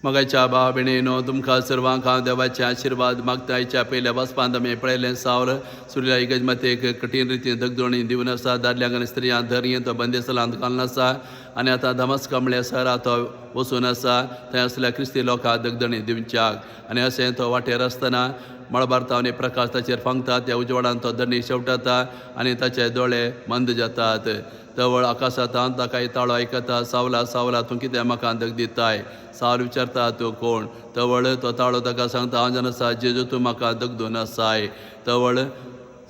मगाच्या भाव भयणीनो तुमकां सर्वांका देवाचे आशिर्वाद मागतायच्या पयल्या वचपांत आमी पळयलें सावल सुर्या इगजमतेक कठीण रितीन दगदोणी दिवन आसा दादल्यांक आनी स्त्रियांक धरये तो बंदिस्थानांत घालून आसा आनी आतां दमस्का म्हळ्यार शहरांत तो वचून आसा थंय असल्या क्रिस्ती लोकांक दगदणी दिवच्याक आनी अशें तो वाटेर आसतना मळबार आनी प्रकाश ताचेर फांगतात त्या उजवाडान तो दंडी शेवटाता आनी ताचे दोळे मंद जातात तवळ आकाशांत ताका ताळो आयकता सावला सावला तूं कितें म्हाका दग दिताय सावल विचारता तूं कोण तवळ तो ताळो ताका सांगता हांव जाण आसा जेजू तूं म्हाका दगदून आसाय तवळ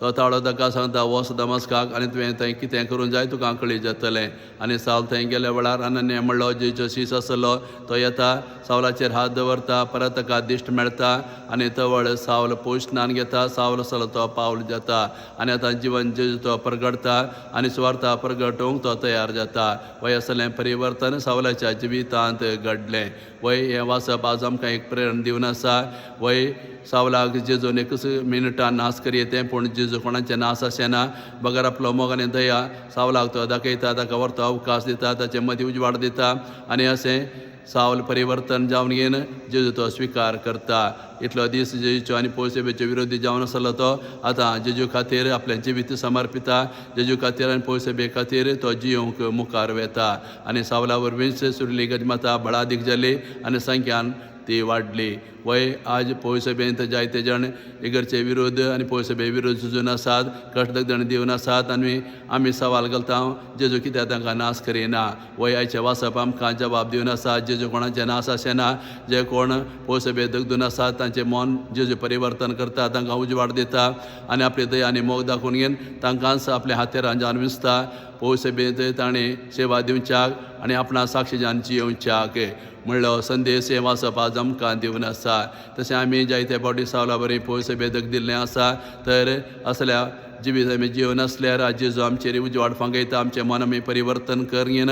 तो ताळो ताका सांगता वच दमस्काक आनी तुवें थंय कितें करूं जाय तुका कळी जातलें आनी सावल थंय गेल्या वेळार अनन्या म्हणलो जेजूचो शीस आसलो तो येता सावलाचेर हात दवरता परत ताका दिश्ट मेळटा आनी तवळ सावल पोशनान घेता सावल आसलो तो पावल जाता आनी आतां जिवन जेजू तो प्रगटता आनी सुवार्ता प्रगटोवंक तो तयार जाता वय असलें परिवर्तन सावलाच्या जिवितांत घडलें वय हें वाचप आज आमकां एक प्रेरण दिवन आसा वय सावलाक जेजून एकच मिनटान नास करियेतें पूण जेजू कोणाचें नास अशें ना बगर आपलो मोग आनी दया सावलाक तो दाखयता ताका व्हरतो अवकाश दिता ताचे मदीं उजवाड दिता आनी अशें सावल परिवर्तन जावन येवन जेजू तो स्विकार करता इतलो दीस जेजूचो आनी पयसेबेचो विरोधी जावन आसलो तो आतां जेजू खातीर आपलें जिवीत समर्पिता जेजू खातीर आनी पयसेबे खातीर तो जियोंक मुखार वेता आनी सावला वरवींच सुर्ली गजमता बळादीक जाली आनी संख्यान ती वाडली वय आज पयसेबेंत जायते जाण इगर्चे विरोध आनी पयसेबे विरोध झुजून आसात कश्टदगदण दिवन आसात आनी आमी सवाल घालता जेजू कित्याक तांकां नास करिना वय आयचें वाचप आमकां जबाब दिवन आसा जेजू कोणाचें नास अशें ना जे कोण पयसेबे दगदून आसात तांचें मन जेजू परिवर्तन करता तांकां उजवाड दिता आनी आपली दया आनी मोग दाखोवन घेवन तांकांच आपल्या हातेरान जावन विसता पयसेबेंत ताणें सेवा दिवच्याक आनी आपणा साक्षी जावन जियोवच्याक म्हणलो संदेश हे वाचप आज आमकां दिवन आसा तशें आमी जायते फावटी सावला बरें पयसेबे दग दिल्लें आसा तर असल्या जिवीत आमी जिवन आसल्यार आज जेजू आमचेर उजवाड फांगयता आमचें मन आमी परिवर्तन करीन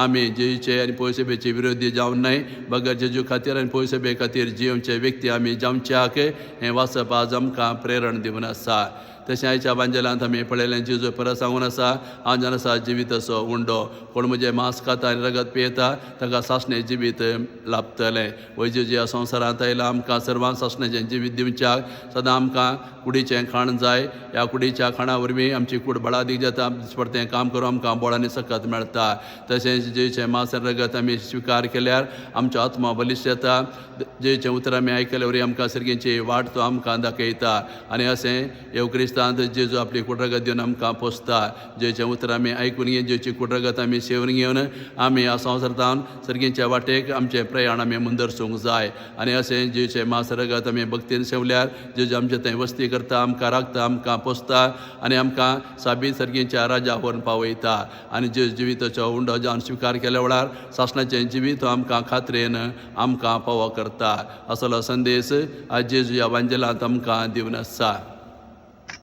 आमी जेजूचे आनी पयसेबेचे विरोधी जावन न्हय बगर जेजू खातीर आनी पयसेबे खातीर जियोवचे व्यक्ती आमी जावच्याक हें वाचप आज आमकां प्रेरण दिवन आसा तशें आयच्या बांजलांत आमी पळयलें जेजू परत सांगून आसा हांव जाण आसा जिवीताचो उंडो कोण म्हजें मांस खाता आनी रगत पियेता ताका सासणें जिवीत लाभतलें वय जेजू ह्या संवसारांत आयला आमकां सर्वांक सासणेचें जिवीत दिवच्याक सदां आमकां कुडीचें खाण जाय ह्या कुडीच्या खाणा वरवीं आमची कूड बळादीक जाता दिसपडटें काम करून आमकां बळ आनी सकत मेळटा तशेंच जेजूचें मांस आनी रगत आमी स्विकार केल्यार आमचो आत्मा बलिश्ट जाता जेजूचें उतर आमी आयकले वरी आमकां सर्गेची वाट तो आमकां दाखयता आनी अशें ह्यो क्रिस्तांत जेजू आपली कुडरगत दिवन आमकां पोसता जेजूचें उतर आमी आयकून घेवन जेजूची कुडरगत आमी सेवन घेवन आमी ह्या संवसारांत सर्गेच्या वाटेक आमचें प्रयाण आमी मुंदरसूंक जाय आनी अशें जेजूचें मांस रगत आमी भक्तीन सेवल्यार जेजू आमचे थंय वस्ती करता आमकां राखता आमकां पोसता आनी आमकां साबीत सर्गेच्या राजा व्हरून पावयता आनी जेजू जिविताचो उंडो जावन स्विकार केल्या वेळार सासणाचें जिवीत आमकां खात्रेन आमकां फावो करता असलो संदेश आज जेजू ह्या वांजेलांत आमकां दिवन आसा